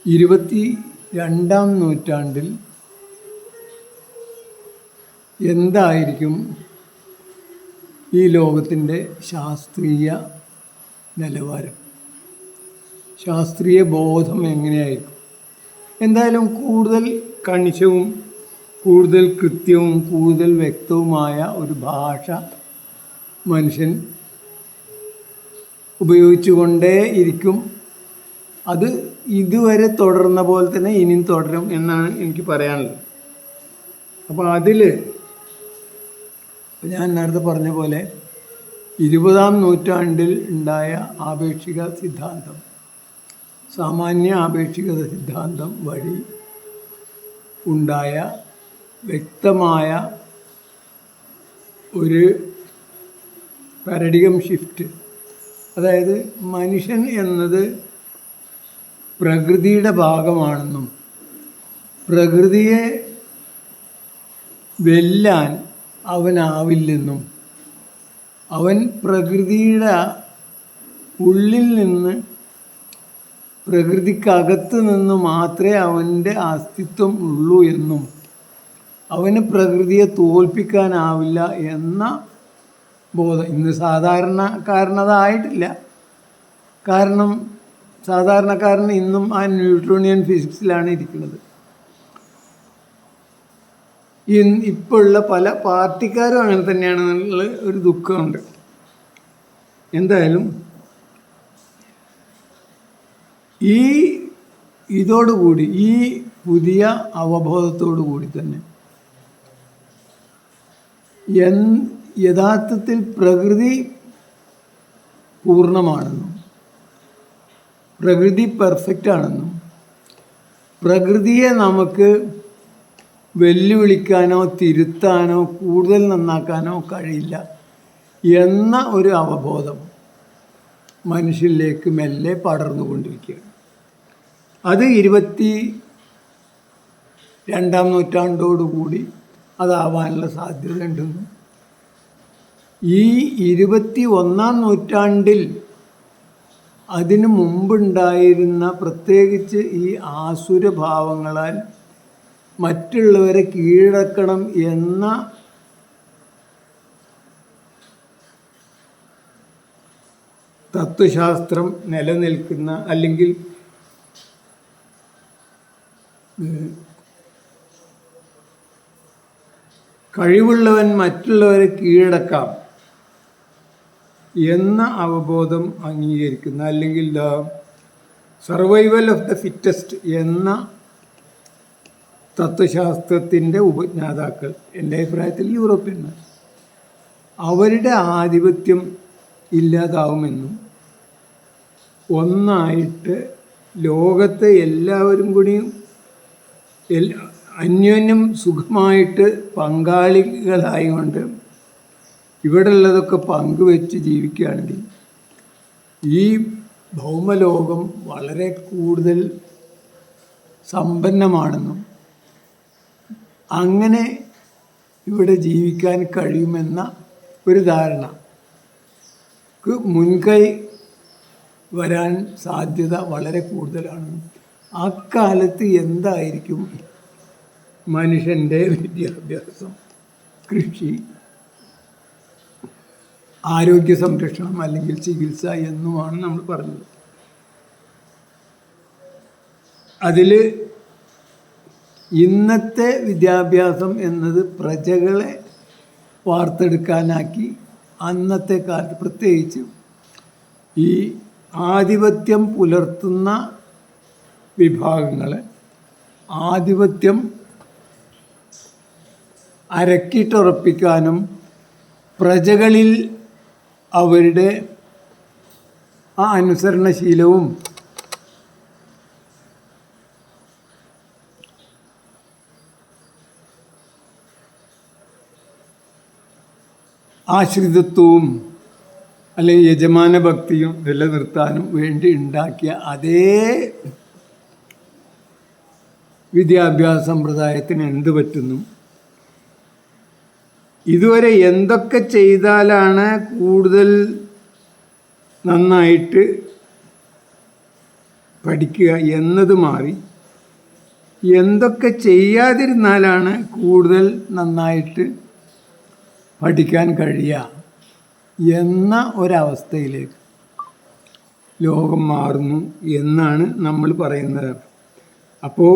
22-ാം നൂറ്റാണ്ടിൽ എന്തായിരിക്കും ഈ ലോകത്തിൻ്റെ ശാസ്ത്രീയ നിലവാരം, ശാസ്ത്രീയ ബോധം എങ്ങനെയായിരിക്കും? എന്തായാലും കൂടുതൽ കണിശവും കൂടുതൽ കൃത്യവും കൂടുതൽ വ്യക്തവുമായ ഒരു ഭാഷ മനുഷ്യൻ ഉപയോഗിച്ചുകൊണ്ടേ ഇരിക്കും. അത് ഇതുവരെ തുടർന്ന പോലെ തന്നെ ഇനിയും തുടരും എന്നാണ് എനിക്ക് പറയാനുള്ളത്. അപ്പോൾ അതിൽ ഞാൻ നേരത്തെ പറഞ്ഞ പോലെ 20-ാം നൂറ്റാണ്ടിൽ ഉണ്ടായ ആപേക്ഷിക സിദ്ധാന്തം, സാമാന്യ ആപേക്ഷികത സിദ്ധാന്തം വഴി ഉണ്ടായ വ്യക്തമായ ഒരു പാരഡിഗം ഷിഫ്റ്റ്, അതായത് മനുഷ്യൻ എന്നത് പ്രകൃതിയുടെ ഭാഗമാണെന്നും പ്രകൃതിയെ വെല്ലാൻ അവനാവില്ലെന്നും അവൻ പ്രകൃതിയുടെ ഉള്ളിൽ നിന്ന്, പ്രകൃതിക്കകത്ത് നിന്ന് മാത്രമേ അവൻ്റെ അസ്തിത്വം ഉള്ളൂ എന്നും അവന് പ്രകൃതിയെ തോൽപ്പിക്കാനാവില്ല എന്ന ബോധം ഇന്ന് സാധാരണക്കാരനതായിട്ടില്ല. കാരണം സാധാരണക്കാരൻ ഇന്നും ആ ന്യൂട്ടോണിയൻ ഫിസിക്സിലാണ് ഇരിക്കുന്നത്. ഇപ്പോഴുള്ള പല പാർട്ടിക്കാരും അങ്ങനെ തന്നെയാണെന്നുള്ള ഒരു ദുഃഖമുണ്ട്. എന്തായാലും ഇതോടുകൂടി, ഈ പുതിയ അവബോധത്തോടു കൂടി തന്നെ യഥാർത്ഥത്തിൽ പ്രകൃതി പൂർണ്ണമാണെന്നും പ്രകൃതി പെർഫെക്റ്റ് ആണെന്നും പ്രകൃതിയെ നമുക്ക് വെല്ലുവിളിക്കാനോ തിരുത്താനോ കൂടുതൽ നന്നാക്കാനോ കഴിയില്ല എന്ന ഒരു അവബോധം മനുഷ്യരിലേക്ക് മെല്ലെ പടർന്നുകൊണ്ടിരിക്കുകയാണ്. അത് 22-ാം നൂറ്റാണ്ടോടുകൂടി അതാവാനുള്ള സാധ്യതയുണ്ടെന്നും ഈ 21-ാം നൂറ്റാണ്ടിൽ അതിനു മുമ്പുണ്ടായിരുന്ന പ്രത്യേകിച്ച് ഈ ആസുരഭാവങ്ങളാൽ മറ്റുള്ളവരെ കീഴടക്കണം എന്ന തത്വശാസ്ത്രം നിലനിൽക്കുന്ന, അല്ലെങ്കിൽ കഴിവുള്ളവൻ മറ്റുള്ളവരെ കീഴടക്കാം എന്ന അവബോധം അംഗീകരിക്കുന്ന, അല്ലെങ്കിൽ സർവൈവൽ ഓഫ് ദ ഫിറ്റസ്റ്റ് എന്ന തത്വശാസ്ത്രത്തിൻ്റെ ഉപജ്ഞാതാക്കൾ, എൻ്റെ അഭിപ്രായത്തിൽ യൂറോപ്യന്മാർ, അവരുടെ ആധിപത്യം ഇല്ലാതാവുമെന്നും ഒന്നായിട്ട് ലോകത്തെ എല്ലാവരും കൂടി അന്യോന്യം സുഖമായിട്ട് പങ്കാളികളായിക്കൊണ്ട് ഇവിടെ ഉള്ളതൊക്കെ പങ്കുവെച്ച് ജീവിക്കുകയാണെങ്കിൽ ഈ ഭൗമലോകം വളരെ കൂടുതൽ സമ്പന്നമാണെന്നും അങ്ങനെ ഇവിടെ ജീവിക്കാൻ കഴിയുമെന്ന ഒരു ധാരണക്ക് മുൻകൈ വരാൻ സാധ്യത വളരെ കൂടുതലാണ്. അക്കാലത്ത് എന്തായിരിക്കും മനുഷ്യൻ്റെ വിദ്യാഭ്യാസം, കൃഷി, ആരോഗ്യ സംരക്ഷണം അല്ലെങ്കിൽ ചികിത്സ എന്നുമാണ് നമ്മൾ പറഞ്ഞത്. അതിൽ ഇന്നത്തെ വിദ്യാഭ്യാസം എന്നത് പ്രജകളെ വാർത്തെടുക്കാനാക്കി അന്നത്തെ കാലത്ത് പ്രത്യേകിച്ച് ഈ ആധിപത്യം പുലർത്തുന്ന വിഭാഗങ്ങളെ ആധിപത്യം അരക്കിട്ടുറപ്പിക്കാനും പ്രജകളിൽ അവരുടെ ആ അനുസരണശീലവും ആശ്രിതത്വവും അല്ലെങ്കിൽ യജമാന ഭക്തിയും നിലനിർത്താനും വേണ്ടി ഉണ്ടാക്കിയ അതേ വിദ്യാഭ്യാസ സമ്പ്രദായത്തിന് എന്ത് പറ്റുന്നു, ഇതുവരെ എന്തൊക്കെ ചെയ്താലാണ് കൂടുതൽ നന്നായിട്ട് പഠിക്കുക എന്നത് മാറി എന്തൊക്കെ ചെയ്യാതിരുന്നാലാണ് കൂടുതൽ നന്നായിട്ട് പഠിക്കാൻ കഴിയുക എന്ന ഒരവസ്ഥയിലേക്ക് ലോകം മാറുന്നു എന്നാണ് നമ്മൾ പറയുന്നത്. അപ്പോൾ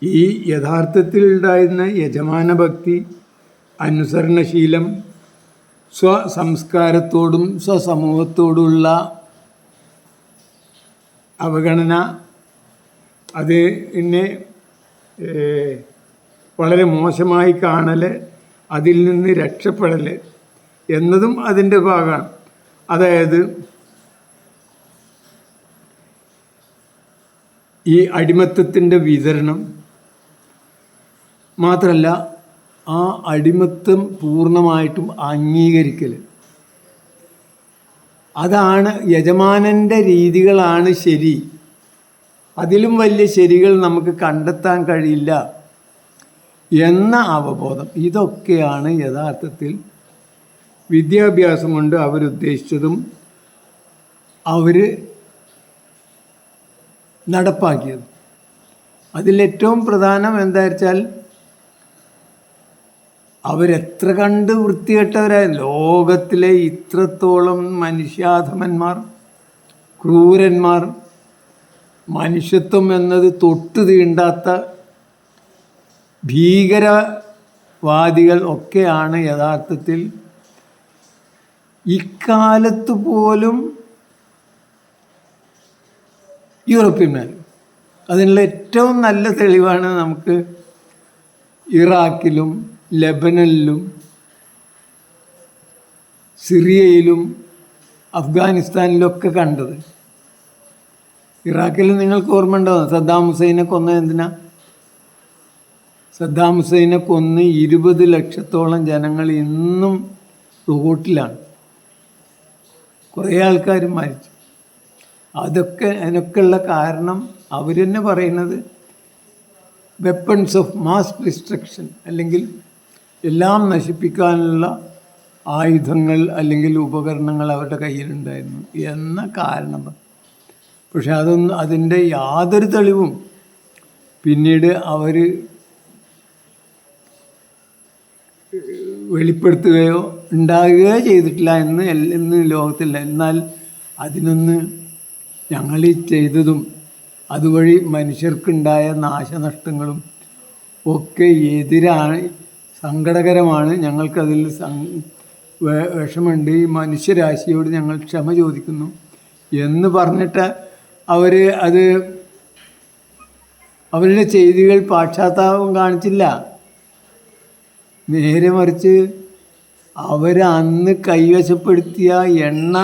ഈ യഥാർത്ഥത്തിൽ ഉണ്ടായിരുന്ന യജമാന ഭക്തി, അനുസരണശീലം, സ്വസംസ്കാരത്തോടും സ്വസമൂഹത്തോടുള്ള അവഗണന, അത് എന്നെ വളരെ മോശമായി കാണൽ, അതിൽ നിന്ന് രക്ഷപ്പെടൽ എന്നതും അതിൻ്റെ ഭാഗമാണ്. അതായത് ഈ അടിമത്തത്തിൻ്റെ വിതരണം മാത്രമല്ല, ആ അടിമത്തം പൂർണ്ണമായിട്ടും അംഗീകരിക്കൽ, അതാണ് യജമാനൻ്റെ രീതികളാണ് ശരി, അതിലും വലിയ ശരികൾ നമുക്ക് കണ്ടെത്താൻ കഴിയില്ല എന്ന അവബോധം. ഇതൊക്കെയാണ് യഥാർത്ഥത്തിൽ വിദ്യാഭ്യാസം കൊണ്ട് അവരുദ്ദേശിച്ചതും അവർ നടപ്പാക്കിയത്. അതിലേറ്റവും പ്രധാനം എന്താ വെച്ചാൽ, അവരെത്ര കണ്ട് വൃത്തികെട്ടവരായ, ലോകത്തിലെ ഇത്രത്തോളം മനുഷ്യാധമന്മാർ, ക്രൂരന്മാർ, മനുഷ്യത്വം എന്നത് തൊട്ട് തീണ്ടാത്ത ഭീകരവാദികൾ ഒക്കെയാണ് യഥാർത്ഥത്തിൽ ഇക്കാലത്ത് പോലും യൂറോപ്യന്മാർ. അതിനുള്ള ഏറ്റവും നല്ല തെളിവാണ് നമുക്ക് ഇറാഖിലും ലെബനനിലും സിറിയയിലും അഫ്ഗാനിസ്ഥാനിലൊക്കെ കണ്ടത്. ഇറാഖിൽ നിങ്ങൾക്ക് ഓർമ്മ ഉണ്ടാവും, സദ്ദാം ഹുസൈനെ കൊന്നത് എന്തിനാ? സദ്ദാം ഹുസൈനെ കൊന്ന് 20 ലക്ഷത്തോളം ജനങ്ങൾ ഇന്നും റോട്ടിലാണ്, കുറേ ആൾക്കാർ മരിച്ചു. അതിനൊക്കെയുള്ള കാരണം അവർ തന്നെ പറയുന്നത് വെപ്പൺസ് ഓഫ് മാസ് ഡിസ്ട്രക്ഷൻ, അല്ലെങ്കിൽ എല്ലാം നശിപ്പിക്കാനുള്ള ആയുധങ്ങൾ അല്ലെങ്കിൽ ഉപകരണങ്ങൾ അവരുടെ കയ്യിലുണ്ടായിരുന്നു എന്ന കാരണം. പക്ഷെ അതിൻ്റെ യാതൊരു തെളിവും പിന്നീട് അവർ വെളിപ്പെടുത്തുകയോ ഉണ്ടാകുകയോ ചെയ്തിട്ടില്ല എന്ന് ലോകത്തില്ല. എന്നാൽ അതിനൊന്ന് ഞങ്ങൾ ഈ ചെയ്തതും അതുവഴി മനുഷ്യർക്കുണ്ടായ നാശനഷ്ടങ്ങളും ഒക്കെ എതിരാണ്, സങ്കടകരമാണ്, ഞങ്ങൾക്കതിൽ വിഷമമുണ്ട്, ഈ മനുഷ്യരാശിയോട് ഞങ്ങൾ ക്ഷമ ചോദിക്കുന്നു എന്ന് പറഞ്ഞിട്ട് അവരുടെ ചെയ്തികൾ പാശ്ചാത്താപം കാണിച്ചില്ല. നേരെ മറിച്ച് അന്ന് കൈവശപ്പെടുത്തിയ എണ്ണ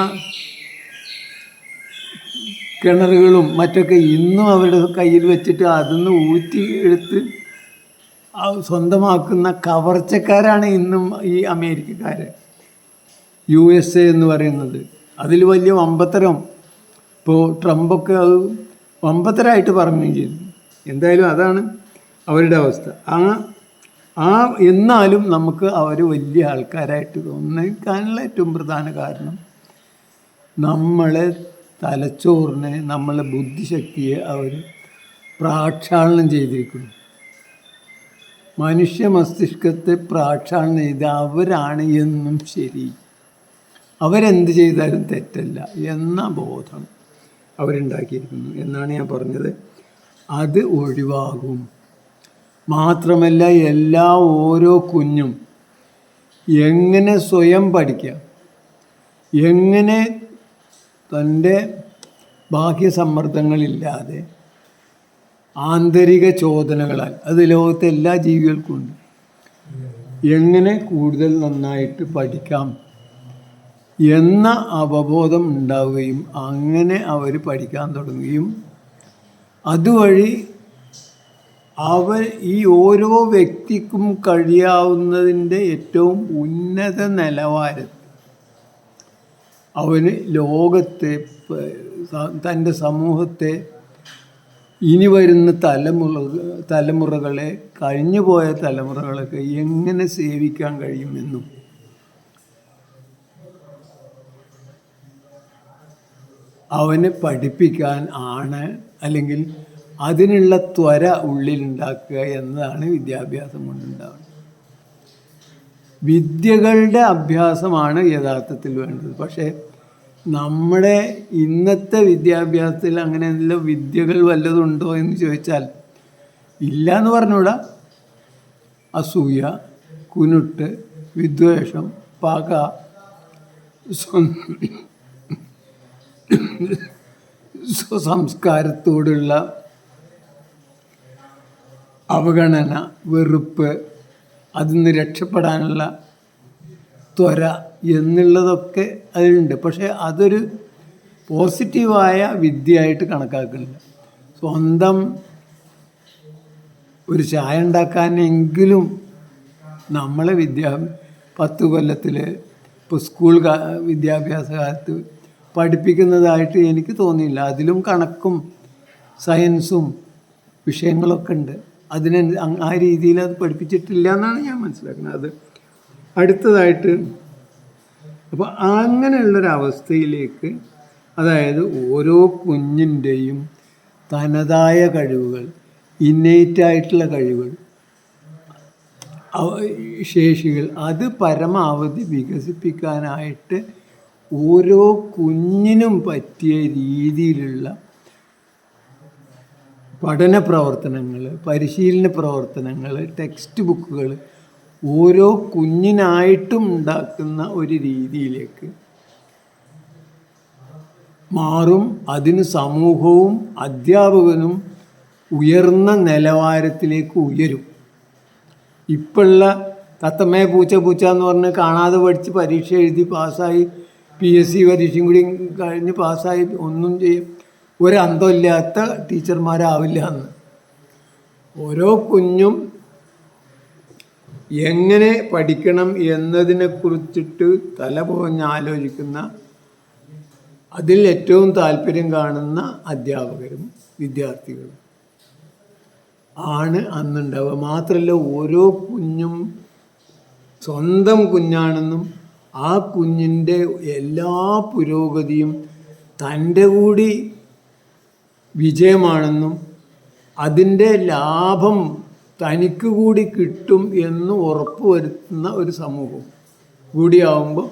കിണറുകളും മറ്റൊക്കെ ഇന്നും അവരുടെ കയ്യിൽ വെച്ചിട്ട് അതിന്ന് ഊറ്റി എടുത്ത് സ്വന്തമാക്കുന്ന കവർച്ചക്കാരാണ് ഇന്നും ഈ അമേരിക്കക്കാർ, USA എന്ന് പറയുന്നത്. അതിൽ വലിയ വമ്പത്തരം ഇപ്പോൾ ട്രംപൊക്കെ അത് വമ്പത്തരായിട്ട് പറയുകയും ചെയ്തു. എന്തായാലും അതാണ് അവരുടെ അവസ്ഥ. എന്നാലും നമുക്ക് അവർ വലിയ ആൾക്കാരായിട്ട് തോന്നിക്കാനുള്ള ഏറ്റവും പ്രധാന കാരണം നമ്മളെ തലച്ചോറിനെ, നമ്മളെ ബുദ്ധിശക്തിയെ അവർ പ്രാക്ഷാളനം ചെയ്തിരിക്കുന്നു. മനുഷ്യ മസ്തിഷ്കത്തെ പ്രാക്ഷാളനം ചെയ്ത് അവരാണ് എന്നും ശരി, അവരെന്ത് ചെയ്താലും തെറ്റല്ല എന്ന ബോധം അവരുണ്ടാക്കിയിരിക്കുന്നു എന്നാണ് ഞാൻ പറഞ്ഞത്. അത് ഒഴിവാകും. മാത്രമല്ല, ഓരോ കുഞ്ഞും എങ്ങനെ സ്വയം പഠിക്കാം, എങ്ങനെ തൻ്റെ ബാഹ്യസമ്മർദ്ദങ്ങളില്ലാതെ ആന്തരിക ചോദനകളാൽ, അത് ലോകത്തെ എല്ലാ ജീവികൾക്കും ഉണ്ട്, എങ്ങനെ കൂടുതൽ നന്നായിട്ട് പഠിക്കാം എന്ന അവബോധം ഉണ്ടാവുകയും അങ്ങനെ അവർ പഠിക്കാൻ തുടങ്ങുകയും അതുവഴി ഈ ഓരോ വ്യക്തിക്കും കഴിയാവുന്നതിൻ്റെ ഏറ്റവും ഉന്നത നിലവാരത്തിൽ അവന് ലോകത്തെ, തൻ്റെ സമൂഹത്തെ, ഇനി വരുന്ന തലമുറകളെ, കഴിഞ്ഞുപോയ തലമുറകളൊക്കെ എങ്ങനെ സേവിക്കാൻ കഴിയുമെന്നും അവനെ പഠിപ്പിക്കാൻ ആണ്, അല്ലെങ്കിൽ അതിനുള്ള ത്വര ഉള്ളിലുണ്ടാക്കുക എന്നതാണ് വിദ്യാഭ്യാസം കൊണ്ടുണ്ടാവുന്നത്. വിദ്യകളുടെ അഭ്യാസമാണ് യഥാർത്ഥത്തിൽ വേണ്ടത്. പക്ഷേ നമ്മുടെ ഇന്നത്തെ വിദ്യാഭ്യാസത്തിൽ അങ്ങനെ എന്തെല്ലാം വിദ്യകൾ വല്ലതുണ്ടോ എന്ന് ചോദിച്ചാൽ ഇല്ല എന്ന് പറഞ്ഞൂടാ. അസൂയ, കുനുട്ട്, വിദ്വേഷം, പക, സ്വസംസ്കാരത്തോടുള്ള അവഗണന, വെറുപ്പ്, അതിൽ നിന്ന് രക്ഷപ്പെടാനുള്ള ത്വര എന്നുള്ളതൊക്കെ അതിലുണ്ട്. പക്ഷേ അതൊരു പോസിറ്റീവായ വിദ്യയായിട്ട് കണക്കാക്കുന്നില്ല. സ്വന്തം ഒരു ചായ ഉണ്ടാക്കാനെങ്കിലും നമ്മളെ 10 കൊല്ലത്തിൽ ഇപ്പോൾ സ്കൂൾ വിദ്യാഭ്യാസ കാലത്ത് പഠിപ്പിക്കുന്നതായിട്ട് എനിക്ക് തോന്നിയില്ല. അതിലും കണക്കും സയൻസും വിഷയങ്ങളൊക്കെ ഉണ്ട്. ആ രീതിയിൽ അത് പഠിപ്പിച്ചിട്ടില്ല എന്നാണ് ഞാൻ മനസ്സിലാക്കുന്നത്. അത് അടുത്തതായിട്ട് അപ്പോൾ അങ്ങനെയുള്ളൊരവസ്ഥയിലേക്ക്, അതായത് ഓരോ കുഞ്ഞിൻ്റെയും തനതായ കഴിവുകൾ, ഇന്നേറ്റായിട്ടുള്ള കഴിവുകൾ, ശേഷികൾ, അത് പരമാവധി വികസിപ്പിക്കാനായിട്ട് ഓരോ കുഞ്ഞിനും പറ്റിയ രീതിയിലുള്ള പഠന പ്രവർത്തനങ്ങൾ, പരിശീലന പ്രവർത്തനങ്ങൾ, ടെക്സ്റ്റ് ബുക്കുകൾ ഓരോ കുഞ്ഞിനായിട്ടും ഉണ്ടാക്കുന്ന ഒരു രീതിയിലേക്ക് മാറും. അതിന് സമൂഹവും അധ്യാപകനും ഉയർന്ന നിലവാരത്തിലേക്ക് ഉയരും. ഇപ്പോഴുള്ള തത്തമ്മയെ പൂച്ച പൂച്ച എന്ന് പറഞ്ഞ് കാണാതെ പഠിച്ച് പരീക്ഷ എഴുതി പാസ്സായി, PSC പരീക്ഷയും കൂടി കഴിഞ്ഞ് പാസ്സായി, ഒന്നും ചെയ്യും ഒരന്തമില്ലാത്ത ടീച്ചർമാരാവില്ല എന്ന്. ഓരോ കുഞ്ഞും എങ്ങനെ പഠിക്കണം എന്നതിനെക്കുറിച്ചിട്ട് തല പുകഞ്ഞ് ആലോചിക്കുന്ന, അതിൽ ഏറ്റവും താല്പര്യം കാണുന്ന അധ്യാപകരും വിദ്യാർത്ഥികളും ആണ് അന്നുണ്ടാവുക. മാത്രമല്ല ഓരോ കുഞ്ഞും സ്വന്തം കുഞ്ഞാണെന്നും ആ കുഞ്ഞിൻ്റെ എല്ലാ പുരോഗതിയും തൻ്റെ കൂടി വിജയമാണെന്നും അതിൻ്റെ ലാഭം തനിക്ക് കൂടി കിട്ടും എന്ന് ഉറപ്പുവരുത്തുന്ന ഒരു സമൂഹം കൂടിയാവുമ്പോൾ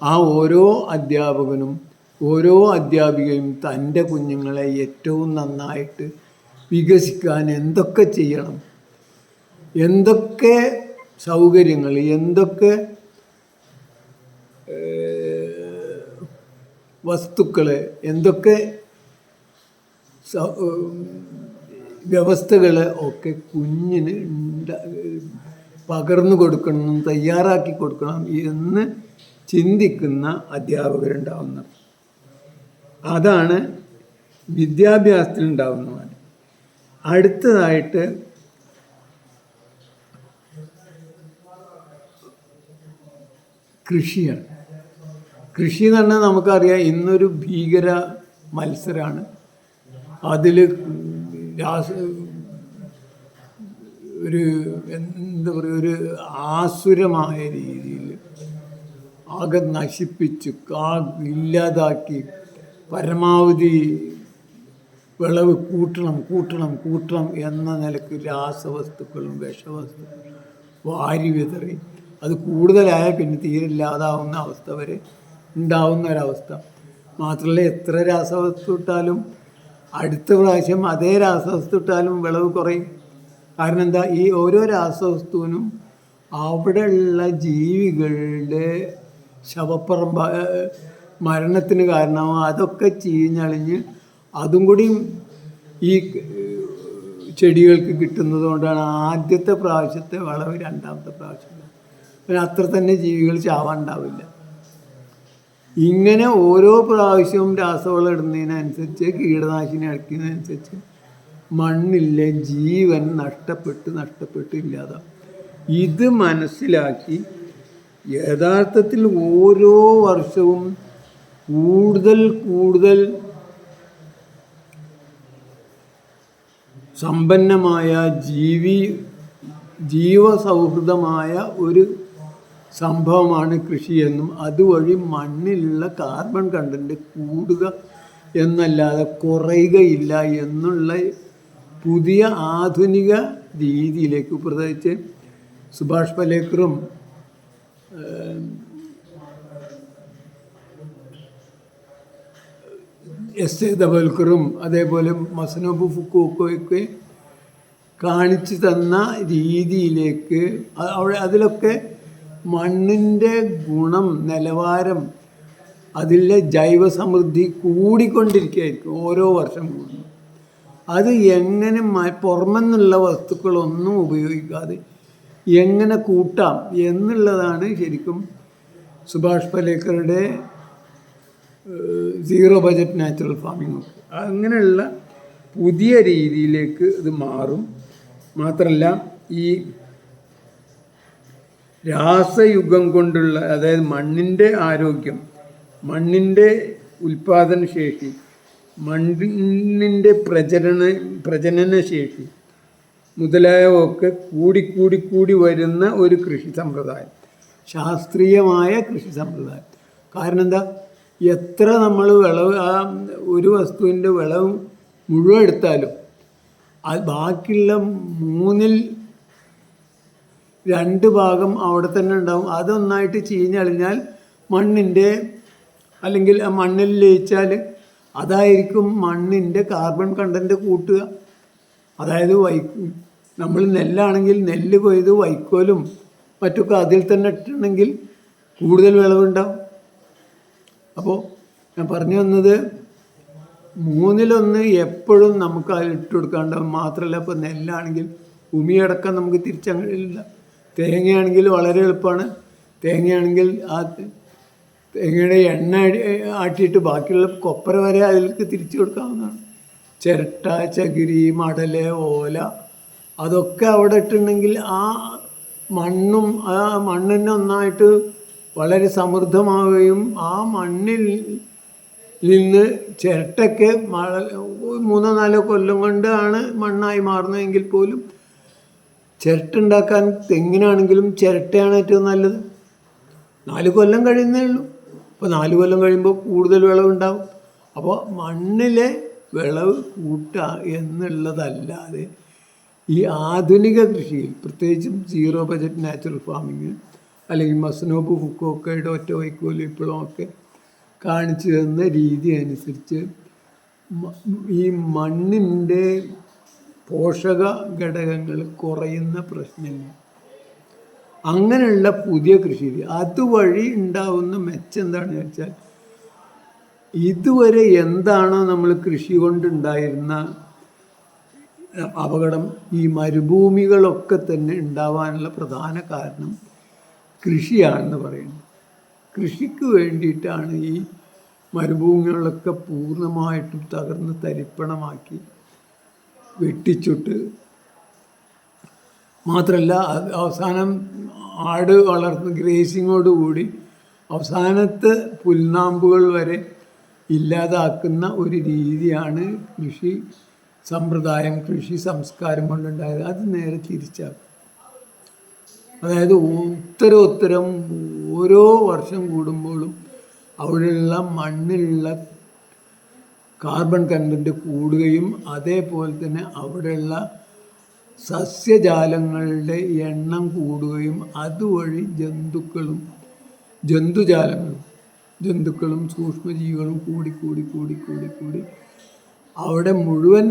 ആ ഓരോ അധ്യാപകനും ഓരോ അധ്യാപികയും തൻ്റെ കുഞ്ഞുങ്ങളെ ഏറ്റവും നന്നായിട്ട് വികസിക്കാൻ എന്തൊക്കെ ചെയ്യണം, എന്തൊക്കെ സൗകര്യങ്ങൾ, എന്തൊക്കെ വസ്തുക്കൾ, എന്തൊക്കെ വ്യവസ്ഥകൾ ഒക്കെ കുഞ്ഞിന് പകർന്നു കൊടുക്കണം, തയ്യാറാക്കി കൊടുക്കണം എന്ന് ചിന്തിക്കുന്ന അധ്യാപകരുണ്ടാവുന്നത്. അതാണ് വിദ്യാഭ്യാസത്തിലുണ്ടാവുന്നത്. അടുത്തതായിട്ട് കൃഷിയാണ്. കൃഷി എന്ന് പറഞ്ഞാൽ നമുക്കറിയാം ഇന്നൊരു ഭീകര മത്സരമാണ്. അതിൽ ഒരു എന്താ പറയുക, ഒരു ആസുരമായ രീതിയിൽ ആകെ നശിപ്പിച്ച് ഇല്ലാതാക്കി പരമാവധി വിളവ് കൂട്ടണം എന്ന നിലക്ക് രാസവസ്തുക്കളും വിഷവസ്തുക്കളും വാരി വിതറി അത് കൂടുതലായ പിന്നെ തീരെ ഇല്ലാതാവുന്ന അവസ്ഥ വരെ ഉണ്ടാവുന്ന ഒരവസ്ഥ. മാത്രമല്ല എത്ര രാസവസ്തു ഇട്ടാലും അടുത്ത പ്രാവശ്യം അതേ രാസവസ്തു ഇട്ടാലും വിളവ് കുറയും. കാരണം എന്താ, ഈ ഓരോ രാസവസ്തുവിനും അവിടെയുള്ള ജീവികളുടെ ശവപ്പറമ്പ മരണത്തിന് കാരണമാവും. അതൊക്കെ ചീഞ്ഞളിഞ്ഞ് അതും കൂടി ഈ ചെടികൾക്ക് കിട്ടുന്നത് കൊണ്ടാണ് ആദ്യത്തെ പ്രാവശ്യത്തെ വിളവ് രണ്ടാമത്തെ പ്രാവശ്യം. പിന്നെ അത്ര തന്നെ ജീവികൾ ചാവാണ്ടാവില്ല. ഇങ്ങനെ ഓരോ പ്രാവശ്യവും രാസവളം ഇടുന്നതിനനുസരിച്ച്, കീടനാശിനി അടിക്കുന്നതിനനുസരിച്ച് മണ്ണിലെ ജീവൻ നഷ്ടപ്പെട്ട് ഇല്ലാതാവും. ഇത് മനസ്സിലാക്കി യഥാർത്ഥത്തിൽ ഓരോ വർഷവും കൂടുതൽ സമ്പന്നമായ ജീവസൗഹൃദമായ ഒരു സംഭവമാണ് കൃഷിയെന്നും അതുവഴി മണ്ണിലുള്ള കാർബൺ കണ്ടന്റ് എന്നല്ലാതെ കുറയുകയില്ല എന്നുള്ള പുതിയ ആധുനിക രീതിയിലേക്ക്, പ്രത്യേകിച്ച് സുഭാഷ് പലേക്കറും എസ് എ ദവൽക്കറും അതേപോലെ മസനോബു ഫുക്കുവോക്കോയൊക്കെ കാണിച്ചു തന്ന രീതിയിലേക്ക് അതിലൊക്കെ മണ്ണിൻ്റെ ഗുണം, നിലവാരം, അതിലെ ജൈവസമൃദ്ധി കൂടിക്കൊണ്ടിരിക്കുകയായിരിക്കും ഓരോ വർഷം കൂടുന്നു. അത് എങ്ങനെ പുറമെന്നുള്ള വസ്തുക്കളൊന്നും ഉപയോഗിക്കാതെ എങ്ങനെ കൂട്ടാം എന്നുള്ളതാണ് ശരിക്കും സുഭാഷ് പലേക്കറുടെ സീറോ ബജറ്റ് നാച്ചുറൽ ഫാമിംഗ്. അങ്ങനെയുള്ള പുതിയ രീതിയിലേക്ക് ഇത് മാറും. മാത്രമല്ല, ഈ രാസയുഗം കൊണ്ടുള്ള, അതായത് മണ്ണിൻ്റെ ആരോഗ്യം, മണ്ണിൻ്റെ ഉൽപാദനശേഷി, മണ്ണിൻ്റെ പ്രജനനശേഷി മുതലായവയൊക്കെ കൂടി വരുന്ന ഒരു കൃഷി സമ്പ്രദായം, ശാസ്ത്രീയമായ കൃഷി സമ്പ്രദായം. കാരണം എന്താ, എത്ര നമ്മൾ വിളവ്, ആ ഒരു വസ്തുവിൻ്റെ വിളവ് മുഴുവൻ എടുത്താലും അത് ബാക്കിയുള്ള 2 ഭാഗം അവിടെ തന്നെ ഉണ്ടാവും. അതൊന്നായിട്ട് ചീഞ്ഞളിഞ്ഞാൽ മണ്ണിൻ്റെ, അല്ലെങ്കിൽ ആ മണ്ണിൽ ലയിച്ചാൽ അതായിരിക്കും മണ്ണിൻ്റെ കാർബൺ കണ്ടൻറ്റ് കൂട്ടുക. അതായത് നമ്മൾ നെല്ലാണെങ്കിൽ നെല്ല് കൊയ്ത് വൈക്കോലും മറ്റൊക്കെ അതിൽ തന്നെ ഇട്ടുണ്ടെങ്കിൽ കൂടുതൽ വിളവുണ്ടാവും. അപ്പോൾ ഞാൻ പറഞ്ഞു വന്നത്, 1/3 എപ്പോഴും നമുക്ക് അതിൽ ഇട്ട് കൊടുക്കാണ്ടാവും. മാത്രമല്ല, ഇപ്പോൾ നെല്ലാണെങ്കിൽ ഭൂമിയടക്കം നമുക്ക് തിരിച്ചങ്ങഴില്ല. തേങ്ങയാണെങ്കിൽ വളരെ എളുപ്പമാണ്. തേങ്ങയാണെങ്കിൽ ആ തേങ്ങയുടെ എണ്ണ ആട്ടിയിട്ട് ബാക്കിയുള്ള കൊപ്പര വരെ അതിലേക്ക് തിരിച്ചു കൊടുക്കാവുന്നതാണ്. ചിരട്ട, ചകിരി, മടൽ, ഓല, അതൊക്കെ അവിടെ ഇട്ടുണ്ടെങ്കിൽ ആ മണ്ണിനെ ഒന്നായിട്ട് വളരെ സമൃദ്ധമാവുകയും ആ മണ്ണിൽ നിന്ന് ചിരട്ടയ്ക്ക് 3-4 കൊല്ലം കൊണ്ടാണ് മണ്ണായി മാറുന്നതെങ്കിൽ പോലും ചിരട്ട ഉണ്ടാക്കാൻ തെങ്ങിനാണെങ്കിലും ചിരട്ടയാണ് ഏറ്റവും നല്ലത്. 4 കൊല്ലം കഴിയുന്നേ ഉള്ളൂ. അപ്പോൾ 4 കൊല്ലം കഴിയുമ്പോൾ കൂടുതൽ വിളവുണ്ടാവും. അപ്പോൾ മണ്ണിലെ വിളവ് കൂട്ടുക എന്നുള്ളതല്ലാതെ ഈ ആധുനിക കൃഷിയിൽ, പ്രത്യേകിച്ചും സീറോ ബജറ്റ് നാച്ചുറൽ ഫാമിങ് അല്ലെങ്കിൽ മസനോബു ഫുക്കുവോക്കയുടെ ഒറ്റ വൈക്കോൽ ഇപ്പോഴുമൊക്കെ കാണിച്ചു തന്ന രീതി അനുസരിച്ച് ഈ മണ്ണിൻ്റെ പോഷക ഘടകങ്ങൾ കുറയുന്ന പ്രശ്നങ്ങൾ, അങ്ങനെയുള്ള പുതിയ കൃഷി രീതി, അതുവഴി ഉണ്ടാവുന്ന മെച്ചം എന്താണെന്ന് വെച്ചാൽ, ഇതുവരെ എന്താണോ നമ്മൾ കൃഷി കൊണ്ടുണ്ടായിരുന്ന അപകടം, ഈ മരുഭൂമികളൊക്കെ തന്നെ ഉണ്ടാവാനുള്ള പ്രധാന കാരണം കൃഷിയാണെന്ന് പറയുന്നത്. കൃഷിക്ക് വേണ്ടിയിട്ടാണ് ഈ മരുഭൂമികളൊക്കെ പൂർണ്ണമായിട്ടും തകർന്ന് തരിപ്പണമാക്കി വെട്ടിച്ചുട്ട്, മാത്രമല്ല അവസാനം ആട് വളർന്ന് ഗ്രേസിങ്ങോടുകൂടി അവസാനത്തെ പുൽനാമ്പുകൾ വരെ ഇല്ലാതാക്കുന്ന ഒരു രീതിയാണ് കൃഷി സമ്പ്രദായം, കൃഷി സംസ്കാരം കൊണ്ടുണ്ടായത്. അത് നേരെ തിരിച്ചാകും. അതായത് ഉത്തരം ഓരോ വർഷം കൂടുമ്പോഴും അവിടെയുള്ള മണ്ണിലുള്ള കാർബൺ കണ്ടൻറ്റ് കൂടുകയും അതേപോലെ തന്നെ അവിടെയുള്ള സസ്യജാലങ്ങളുടെ എണ്ണം കൂടുകയും അതുവഴി ജന്തുക്കളും സൂക്ഷ്മജീവികളും കൂടി അവിടെ മുഴുവൻ.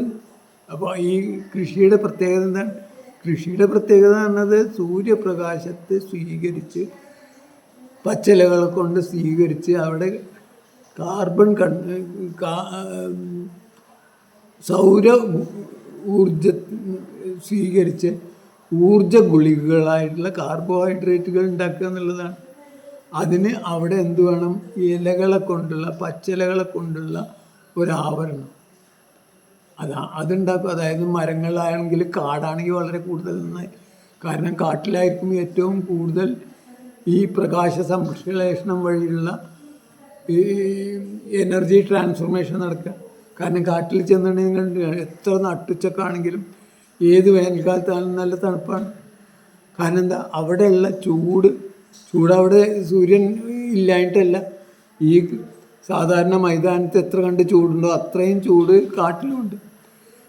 അപ്പോൾ ഈ കൃഷിയുടെ പ്രത്യേകത എന്താണ്? കൃഷിയുടെ പ്രത്യേകത എന്നത് സൂര്യപ്രകാശത്തെ സ്വീകരിച്ച്, പച്ചിലകളെ കൊണ്ട് സ്വീകരിച്ച് അവിടെ കാർബൺ സൗര ഊർജ സ്വീകരിച്ച് ഊർജ ഗുളികകളായിട്ടുള്ള കാർബോഹൈഡ്രേറ്റുകൾ ഉണ്ടാക്കുക എന്നുള്ളതാണ്. അതിന് അവിടെ എന്ത് വേണം? ഇലകളെ കൊണ്ടുള്ള, പച്ചിലകളെ കൊണ്ടുള്ള ഒരാവരണം അതുണ്ടാക്കും. അതായത് മരങ്ങളാണെങ്കിൽ, കാടാണെങ്കിൽ വളരെ കൂടുതൽ നന്നായി. കാരണം കാട്ടിലായിരിക്കും ഏറ്റവും കൂടുതൽ ഈ പ്രകാശ സംശ്ലേഷണം വഴിയുള്ള ഈ എനർജി ട്രാൻസ്ഫോർമേഷൻ നടക്കുക. കാരണം കാട്ടിൽ ചെന്നിട്ടുണ്ടെങ്കിൽ എത്ര നട്ടുച്ചക്കാണെങ്കിലും ഏത് വേനൽക്കാലത്താണെങ്കിലും നല്ല തണുപ്പാണ്. കാരണം എന്താ, അവിടെയുള്ള ചൂട് അവിടെ സൂര്യൻ ഇല്ലായിട്ടല്ല, ഈ സാധാരണ മൈതാനത്ത് എത്ര കണ്ട് ചൂടുണ്ടോ അത്രയും ചൂട് കാട്ടിലുണ്ട്.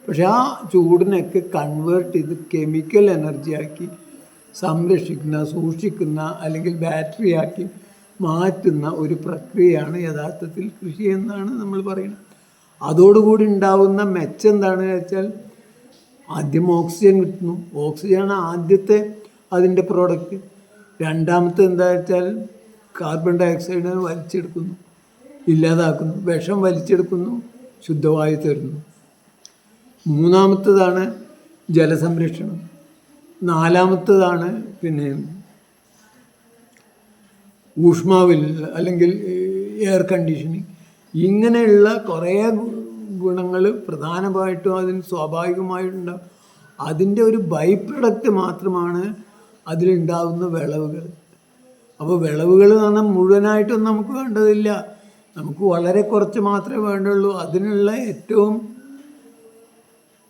പക്ഷെ ആ ചൂടിനൊക്കെ കൺവേർട്ട് ചെയ്ത് കെമിക്കൽ എനർജിയാക്കി സംരക്ഷിക്കുന്ന, സൂക്ഷിക്കുന്ന, അല്ലെങ്കിൽ ബാറ്ററിയാക്കി മാറ്റുന്ന ഒരു പ്രക്രിയയാണ് യഥാർത്ഥത്തിൽ കൃഷി എന്നാണ് നമ്മൾ പറയുന്നത്. അതോടുകൂടി ഉണ്ടാവുന്ന മെച്ചം എന്താണെന്ന് വെച്ചാൽ ആദ്യം ഓക്സിജൻ കിട്ടുന്നു. ഓക്സിജനാണ് ആദ്യത്തെ അതിൻ്റെ പ്രോഡക്റ്റ്. രണ്ടാമത്തെ എന്താ വെച്ചാൽ കാർബൺ ഡൈ ഓക്സൈഡിനെ വലിച്ചെടുക്കുന്നു, ഇല്ലാതാക്കുന്നു. വിഷം വലിച്ചെടുക്കുന്നു, ശുദ്ധവായു തരുന്നു. മൂന്നാമത്തതാണ് ജലസംരക്ഷണം. നാലാമത്തതാണ് പിന്നെ ഊഷ്മാവിൽ അല്ലെങ്കിൽ എയർ കണ്ടീഷനിങ്. ഇങ്ങനെയുള്ള കുറേ ഗുണങ്ങൾ പ്രധാനമായിട്ടും അതിന് സ്വാഭാവികമായിട്ടുണ്ടാകും. അതിൻ്റെ ഒരു ബൈ പ്രൊഡക്റ്റ് മാത്രമാണ് അതിലുണ്ടാകുന്ന വിളവുകൾ. അപ്പോൾ വിളവുകൾ എന്ന് പറഞ്ഞാൽ മുഴുവനായിട്ടൊന്നും നമുക്ക് വേണ്ടതില്ല, നമുക്ക് വളരെ കുറച്ച് മാത്രമേ വേണ്ടുള്ളൂ. അതിനുള്ള ഏറ്റവും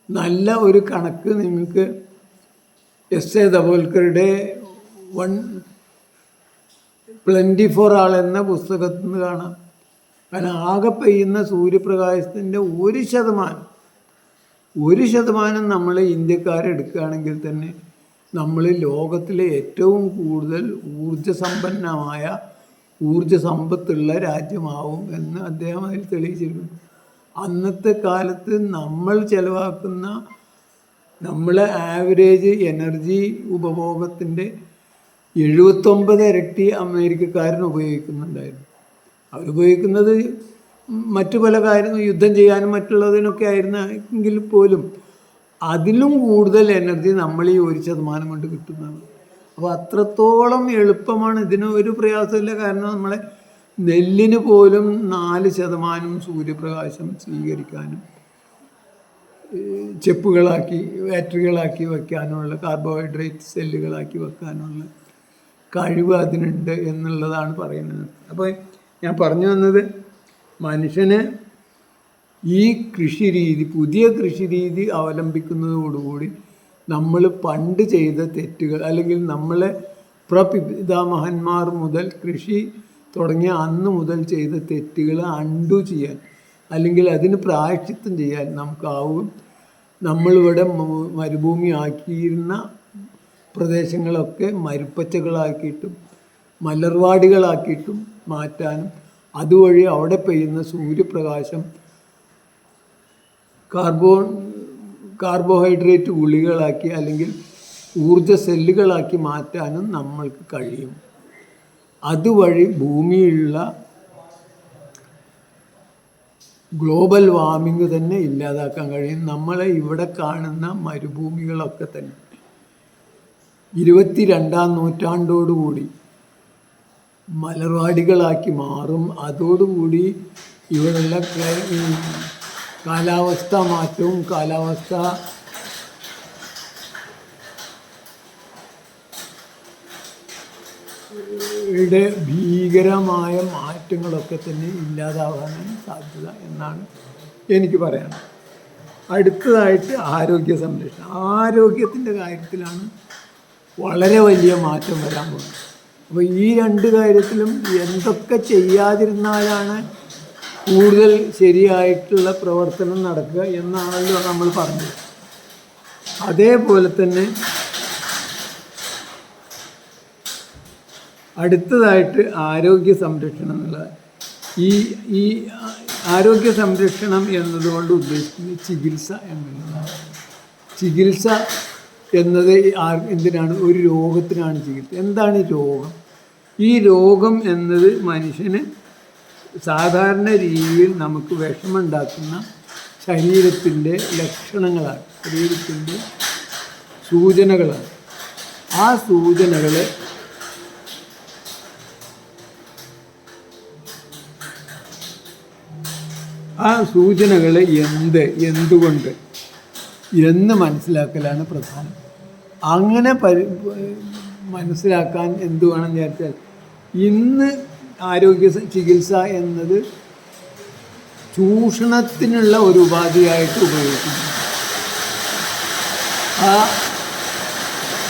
നല്ല ഒരു കണക്ക് നിങ്ങൾക്ക് എസ് എ ദബോൽക്കറുടെ പ്ലൻറ്റി ഫോർ ആൾ എന്ന പുസ്തകത്തിൽ നിന്ന് കാണാം. കാരണം ആകെ പെയ്യുന്ന സൂര്യപ്രകാശത്തിൻ്റെ 1% നമ്മൾ ഇന്ത്യക്കാരെടുക്കുകയാണെങ്കിൽ തന്നെ നമ്മൾ ലോകത്തിലെ ഏറ്റവും കൂടുതൽ ഊർജ്ജ സമ്പത്തുള്ള രാജ്യമാവും എന്ന് അദ്ദേഹം അതിൽ തെളിയിച്ചിരിക്കുന്നു. അന്നത്തെ കാലത്ത് നമ്മൾ ചിലവാക്കുന്ന നമ്മളെ ആവറേജ് എനർജി ഉപഭോഗത്തിൻ്റെ 79 ഇരട്ടി അമേരിക്കക്കാരന് ഉപയോഗിക്കുന്നുണ്ടായിരുന്നു. അവരുപയോഗിക്കുന്നത് മറ്റു പല കാര്യങ്ങൾ യുദ്ധം ചെയ്യാനും മറ്റുള്ളതിനൊക്കെ ആയിരുന്നെങ്കിൽ പോലും അതിലും കൂടുതൽ എനർജി നമ്മൾ ഈ 1% കൊണ്ട് കിട്ടുന്നതാണ്. അപ്പോൾ അത്രത്തോളം എളുപ്പമാണ്. ഇതിന് ഒരു പ്രയാസമില്ല. കാരണം നമ്മളെ നെല്ലിന് പോലും 4% സൂര്യപ്രകാശം സ്വീകരിക്കാനും ചെപ്പുകളാക്കി ബാറ്ററികളാക്കി വയ്ക്കാനുള്ള കാർബോഹൈഡ്രേറ്റ് സെല്ലുകളാക്കി വെക്കാനുള്ള കഴിവ് അതിനുണ്ട് എന്നുള്ളതാണ് പറയുന്നത്. അപ്പോൾ ഞാൻ പറഞ്ഞു വന്നത് മനുഷ്യന് ഈ പുതിയ കൃഷിരീതി അവലംബിക്കുന്നതോടുകൂടി നമ്മൾ പണ്ട് ചെയ്ത തെറ്റുകൾ അല്ലെങ്കിൽ നമ്മളെ പ്രപിതാമഹന്മാർ മുതൽ കൃഷി തുടങ്ങിയ അന്ന് മുതൽ ചെയ്ത തെറ്റുകൾ അൺഡു ചെയ്യാൻ അല്ലെങ്കിൽ അതിന് പ്രായശ്ചിത്തം ചെയ്യാൻ നമുക്കാവും. നമ്മളിവിടെ മരുഭൂമി ആക്കിയിരുന്ന പ്രദേശങ്ങളൊക്കെ മരുപ്പച്ചകളാക്കിയിട്ടും മലർവാടികളാക്കിയിട്ടും മാറ്റാനും അതുവഴി അവിടെ പെയ്യുന്ന സൂര്യപ്രകാശം കാർബോഹൈഡ്രേറ്റ് ഗുളികളാക്കി അല്ലെങ്കിൽ ഊർജ സെല്ലുകളാക്കി മാറ്റാനും നമ്മൾക്ക് കഴിയും. അതുവഴി ഭൂമിയിലുള്ള ഗ്ലോബൽ വാർമിംഗ് തന്നെ ഇല്ലാതാക്കാൻ കഴിയും. നമ്മളെ ഇവിടെ കാണുന്ന മരുഭൂമികളൊക്കെ തന്നെ 22-ാം നൂറ്റാണ്ടോടുകൂടി മലർവാടികളാക്കി മാറും. അതോടുകൂടി ഇവിടെയുള്ള കാലാവസ്ഥ മാറ്റവും യുടെ ഭീകരമായ മാറ്റങ്ങളൊക്കെ തന്നെ ഇല്ലാതാവാനാണ് സാധ്യത എന്നാണ് എനിക്ക് പറയാനുള്ളത്. അടുത്തതായിട്ട് ആരോഗ്യ സംരക്ഷണം. ആരോഗ്യത്തിൻ്റെ കാര്യത്തിലാണ് വളരെ വലിയ മാറ്റം വരാൻ പോകുന്നത്. അപ്പോൾ ഈ രണ്ട് കാര്യത്തിലും എന്തൊക്കെ ചെയ്യാതിരുന്നാലാണ് കൂടുതൽ ശരിയായിട്ടുള്ള പ്രവർത്തനം നടക്കുക എന്നാണല്ലോ നമ്മൾ പറഞ്ഞത്. അതേപോലെ തന്നെ അടുത്തതായിട്ട് ആരോഗ്യ സംരക്ഷണം എന്നുള്ളത് ഈ ആരോഗ്യ സംരക്ഷണം എന്നതുകൊണ്ട് ഉദ്ദേശിക്കുന്നത് ചികിത്സ എന്നുള്ളതാണ്. ചികിത്സ എന്നത് എന്തിനാണ്? ഒരു രോഗത്തിനാണ് ചികിത്സ. എന്താണ് രോഗം? ഈ രോഗം എന്നത് മനുഷ്യന് സാധാരണ രീതിയിൽ നമുക്ക് വിഷമുണ്ടാക്കുന്ന ശരീരത്തിൻ്റെ ലക്ഷണങ്ങളാണ്, ശരീരത്തിൻ്റെ സൂചനകളാണ്. ആ സൂചനകളെ എന്തുകൊണ്ട് എന്ന് മനസ്സിലാക്കലാണ് പ്രധാനം. അങ്ങനെ മനസ്സിലാക്കാൻ എന്ത് വേണം വിചാരിച്ചാൽ ഇന്ന് ആരോഗ്യ ചികിത്സ എന്നത് ചൂഷണത്തിനുള്ള ഒരു ഉപാധിയായിട്ട് ഉപയോഗിക്കുന്നു.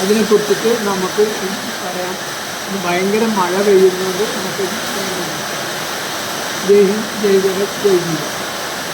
അതിനെക്കുറിച്ചിട്ട് നമുക്ക് പറയാം. ഭയങ്കര മഴ പെയ്യുന്നത് നമുക്ക് ജയ് ഹിന്ദ്, ജയ് ഭാരത്, ജയ് ഇന്ത്യ.